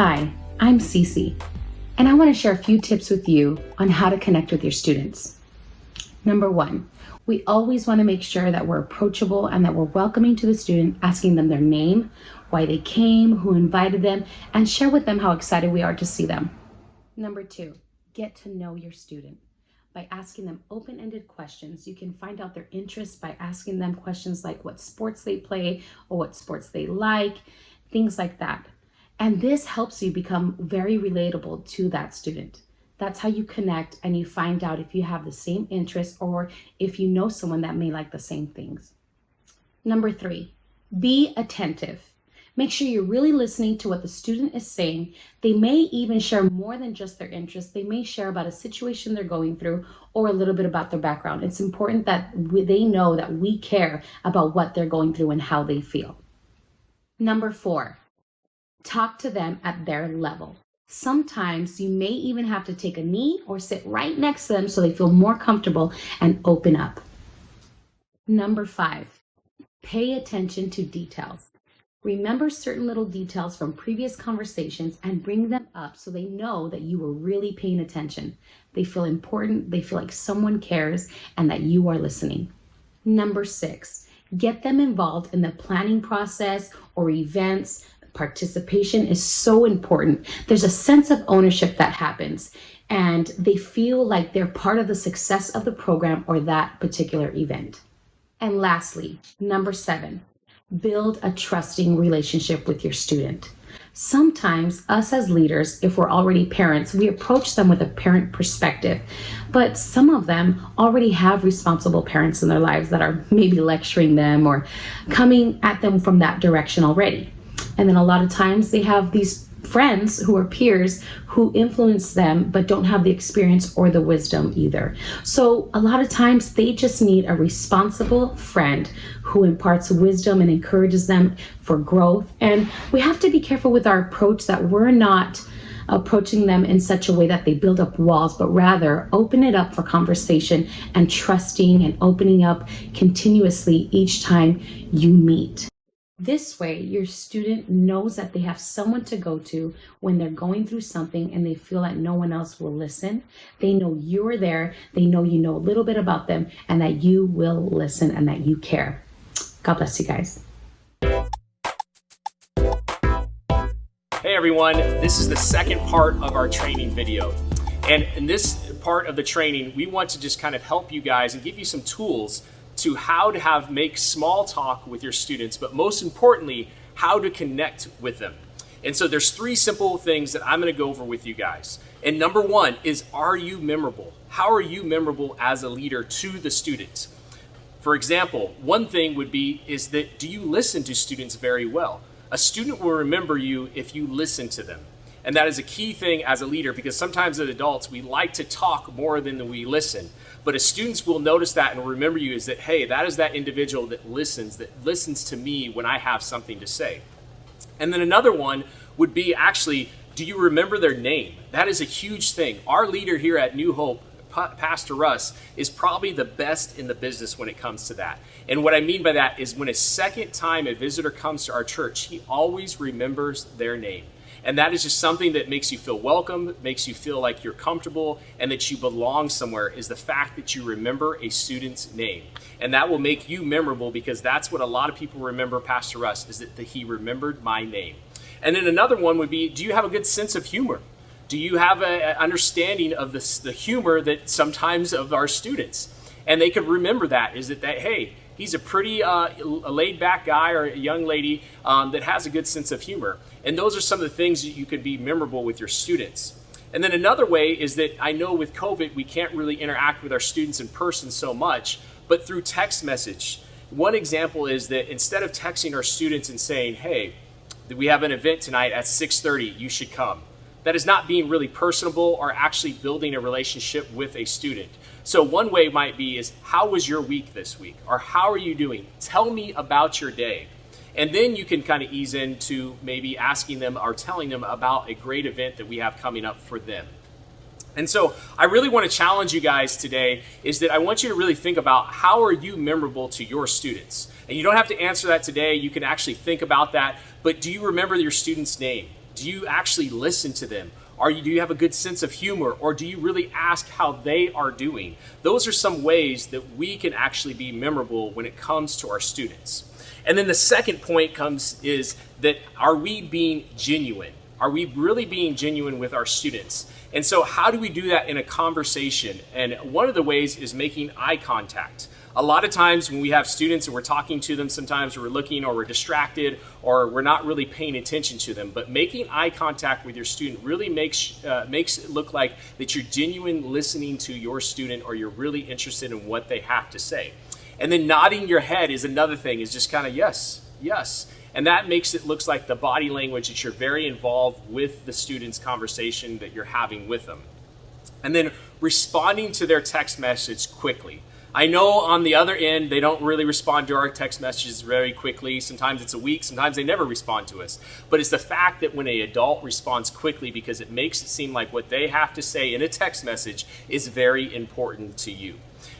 Hi, I'm Cece, and I want to share a few tips with you on how to connect with your students. Number one, we always want to make sure that we're approachable and that we're welcoming to the student, asking them their name, why they came, who invited them, and share with them how excited we are to see them. Number two, get to know your student. By asking them open-ended questions, you can find out their interests by asking them questions like what sports they play or what sports they like, things like that. And this helps you become very relatable to that student. That's how you connect and you find out if you have the same interests or if you know someone that may like the same things. Number three, be attentive. Make sure you're really listening to what the student is saying. They may even share more than just their interests. They may share about a situation they're going through or a little bit about their background. It's important that they know that we care about what they're going through and how they feel. Number four, talk to them at their level. Sometimes you may even have to take a knee or sit right next to them so they feel more comfortable and open up. Number five, pay attention to details. Remember certain little details from previous conversations and bring them up so they know that you were really paying attention. They feel important, they feel like someone cares, and that you are listening. Number six, get them involved in the planning process or events. Participation is so important. There's a sense of ownership that happens, and they feel like they're part of the success of the program or that particular event. And lastly, number seven, build a trusting relationship with your student. Sometimes us as leaders, if we're already parents, we approach them with a parent perspective, but some of them already have responsible parents in their lives that are maybe lecturing them or coming at them from that direction already. And then a lot of times they have these friends who are peers who influence them but don't have the experience or the wisdom either. So a lot of times they just need a responsible friend who imparts wisdom and encourages them for growth. And we have to be careful with our approach that we're not approaching them in such a way that they build up walls, but rather open it up for conversation and trusting and opening up continuously each time you meet. This way, your student knows that they have someone to go to when they're going through something and they feel that no one else will listen. They know you're there. They know you know a little bit about them and that you will listen and that you care. God bless you guys. Hey everyone, this is the second part of our training video. And in this part of the training, we want to just kind of help you guys and give you some tools to how to make small talk with your students, but most importantly, how to connect with them. And so there's three simple things that I'm gonna go over with you guys. And number one is, are you memorable? How are you memorable as a leader to the students? For example, one thing would be is that, do you listen to students very well? A student will remember you if you listen to them. And that is a key thing as a leader, because sometimes as adults, we like to talk more than we listen. But as students will notice that and remember you is that, hey, that is that individual that listens to me when I have something to say. And then another one would be actually, do you remember their name? That is a huge thing. Our leader here at New Hope, Pastor Russ, is probably the best in the business when it comes to that. And what I mean by that is when a second time a visitor comes to our church, he always remembers their name. And that is just something that makes you feel welcome, makes you feel like you're comfortable and that you belong somewhere, is the fact that you remember a student's name. And that will make you memorable, because that's what a lot of people remember Pastor Russ, is that he remembered my name. And then another one would be, do you have a good sense of humor? Do you have an understanding of the humor that sometimes of our students? And they could remember that, is that hey, he's a pretty a laid-back guy or a young lady that has a good sense of humor. And those are some of the things that you could be memorable with your students. And then another way is that I know with COVID, we can't really interact with our students in person so much, but through text message. One example is that instead of texting our students and saying, hey, we have an event tonight at 6:30, you should come. That is not being really personable or actually building a relationship with a student. So one way might be is, how was your week this week? Or how are you doing? Tell me about your day. And then you can kind of ease into maybe asking them or telling them about a great event that we have coming up for them. And so I really want to challenge you guys today is that I want you to really think about, how are you memorable to your students? And you don't have to answer that today. You can actually think about that. But do you remember your student's name? Do you actually listen to them? Do you have a good sense of humor, or do you really ask how they are doing? Those are some ways that we can actually be memorable when it comes to our students. And then the second point is that, are we being genuine? Are we really being genuine with our students? And so how do we do that in a conversation? And one of the ways is making eye contact. A lot of times when we have students and we're talking to them, sometimes we're looking or we're distracted or we're not really paying attention to them. But making eye contact with your student really makes it look like that you're genuine listening to your student, or you're really interested in what they have to say. And then nodding your head is another thing, is just kind of yes, yes. And that makes it looks like the body language that you're very involved with the student's conversation that you're having with them. And then responding to their text message quickly. I know on the other end, they don't really respond to our text messages very quickly. Sometimes it's a week, sometimes they never respond to us. But it's the fact that when an adult responds quickly, because it makes it seem like what they have to say in a text message is very important to you.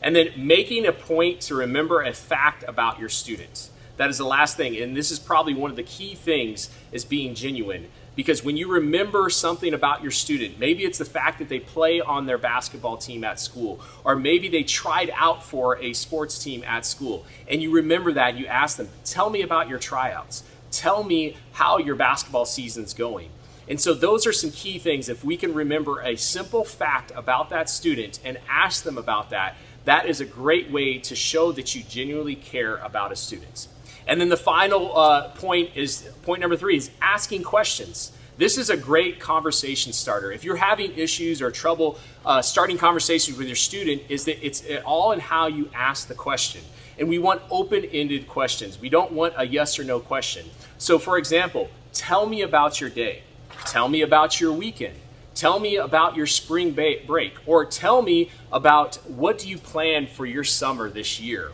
And then making a point to remember a fact about your students. That is the last thing. And this is probably one of the key things, is being genuine. Because when you remember something about your student, maybe it's the fact that they play on their basketball team at school, or maybe they tried out for a sports team at school, and you remember that, you ask them, tell me about your tryouts. Tell me how your basketball season's going. And so those are some key things. If we can remember a simple fact about that student and ask them about that, that is a great way to show that you genuinely care about a student. And then the final point number 3 is asking questions. This is a great conversation starter. If you're having issues or trouble starting conversations with your student, is that it's all in how you ask the question. And we want open-ended questions. We don't want a yes or no question. So for example, tell me about your day. Tell me about your weekend. Tell me about your spring break. Or tell me about what do you plan for your summer this year.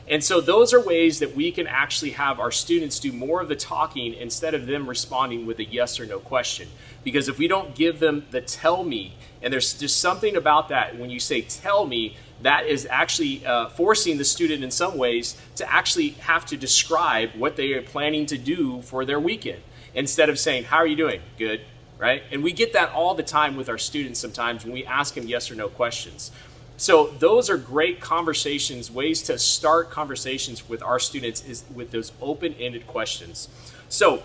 And so those are ways that we can actually have our students do more of the talking instead of them responding with a yes or no question. Because if we don't give them the tell me, and there's just something about that, when you say tell me, that is actually forcing the student in some ways to actually have to describe what they are planning to do for their weekend, instead of saying, how are you doing? Good, right? And we get that all the time with our students sometimes when we ask them yes or no questions. So those are great conversations, ways to start conversations with our students, is with those open-ended questions. So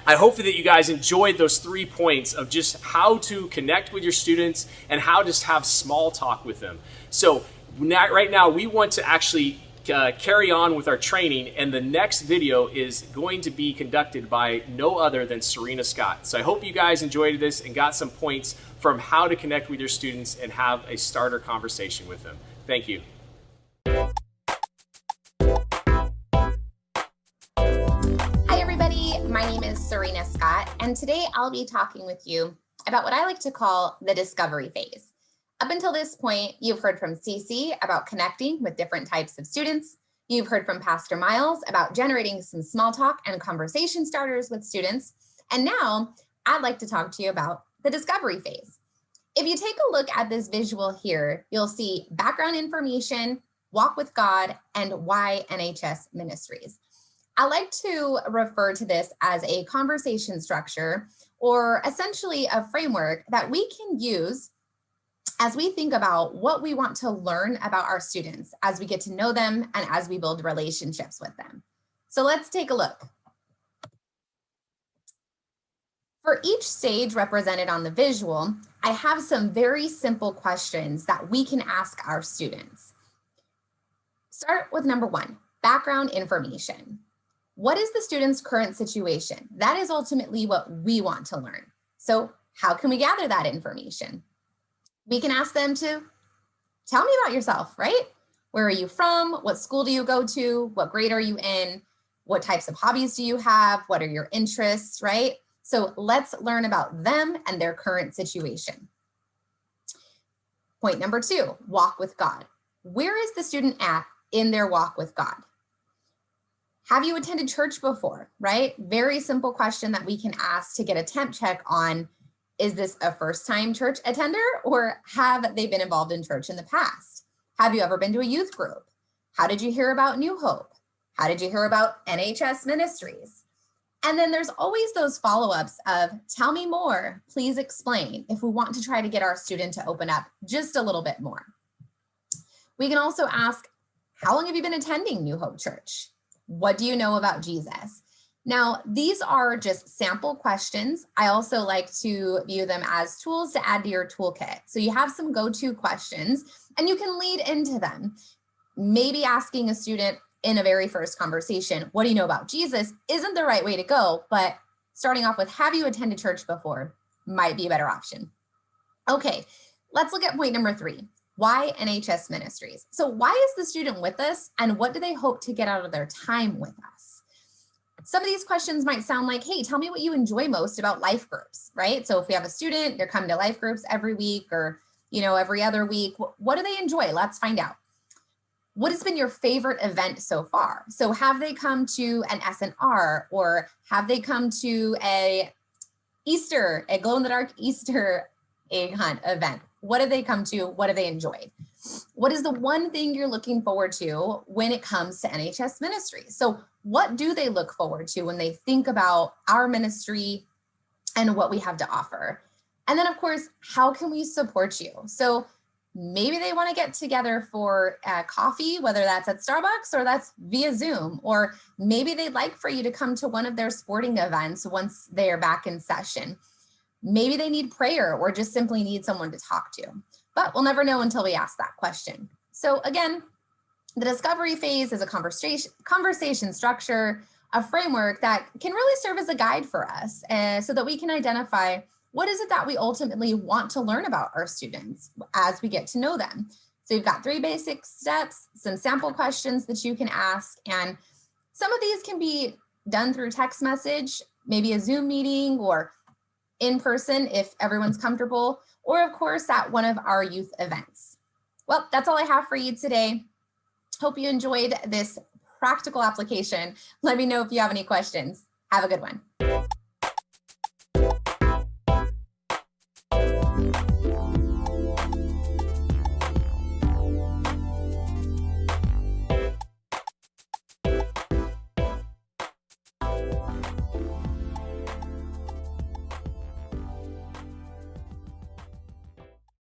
I hope that you guys enjoyed those 3 points of just how to connect with your students and how to have small talk with them. So right now we want to actually carry on with our training, and the next video is going to be conducted by no other than Serena Scott. So I hope you guys enjoyed this and got some points from how to connect with your students and have a starter conversation with them. Thank you. Hi everybody, my name is Serena Scott, and today I'll be talking with you about what I like to call the discovery phase. Up until this point, you've heard from Cece about connecting with different types of students. You've heard from Pastor Miles about generating some small talk and conversation starters with students. And now I'd like to talk to you about the discovery phase. If you take a look at this visual here, you'll see background information, walk with God, and why NHS Ministries. I like to refer to this as a conversation structure, or essentially a framework that we can use as we think about what we want to learn about our students, as we get to know them and as we build relationships with them. So let's take a look. For each stage represented on the visual, I have some very simple questions that we can ask our students. Start with number 1, background information. What is the student's current situation? That is ultimately what we want to learn. So how can we gather that information? We can ask them to tell me about yourself, right? Where are you from? What school do you go to? What grade are you in? What types of hobbies do you have? What are your interests, right? So let's learn about them and their current situation. Point number 2, walk with God. Where is the student at in their walk with God? Have you attended church before, right? Very simple question that we can ask to get a temp check on, is this a first-time church attender, or have they been involved in church in the past? Have you ever been to a youth group? How did you hear about New Hope? How did you hear about NHS Ministries? And then there's always those follow-ups of tell me more, please explain, if we want to try to get our student to open up just a little bit more. We can also ask, how long have you been attending New Hope Church? What do you know about Jesus? Now, these are just sample questions. I also like to view them as tools to add to your toolkit. So you have some go-to questions and you can lead into them. Maybe asking a student in a very first conversation, what do you know about Jesus, isn't the right way to go, but starting off with, have you attended church before, might be a better option. Okay, let's look at point number 3. Why NHS Ministries? So why is the student with us and what do they hope to get out of their time with us? Some of these questions might sound like, hey, tell me what you enjoy most about life groups, right? So if we have a student, they're coming to life groups every week or, every other week, what do they enjoy? Let's find out. What has been your favorite event so far? So have they come to an SNR or have they come to a glow-in-the-dark Easter egg hunt event? What have they come to? What have they enjoyed? What is the one thing you're looking forward to when it comes to NHS ministry? So what do they look forward to when they think about our ministry and what we have to offer? And then of course, how can we support you? So maybe they want to get together for coffee, whether that's at Starbucks or that's via Zoom, or maybe they'd like for you to come to one of their sporting events once they are back in session. Maybe they need prayer or just simply need someone to talk to, but we'll never know until we ask that question. So again, the discovery phase is a conversation structure, a framework that can really serve as a guide for us so that we can identify what is it that we ultimately want to learn about our students as we get to know them. So you've got 3 basic steps, some sample questions that you can ask, and some of these can be done through text message, maybe a Zoom meeting or in person if everyone's comfortable, or of course at one of our youth events. Well, that's all I have for you today. Hope you enjoyed this practical application. Let me know if you have any questions. Have a good one.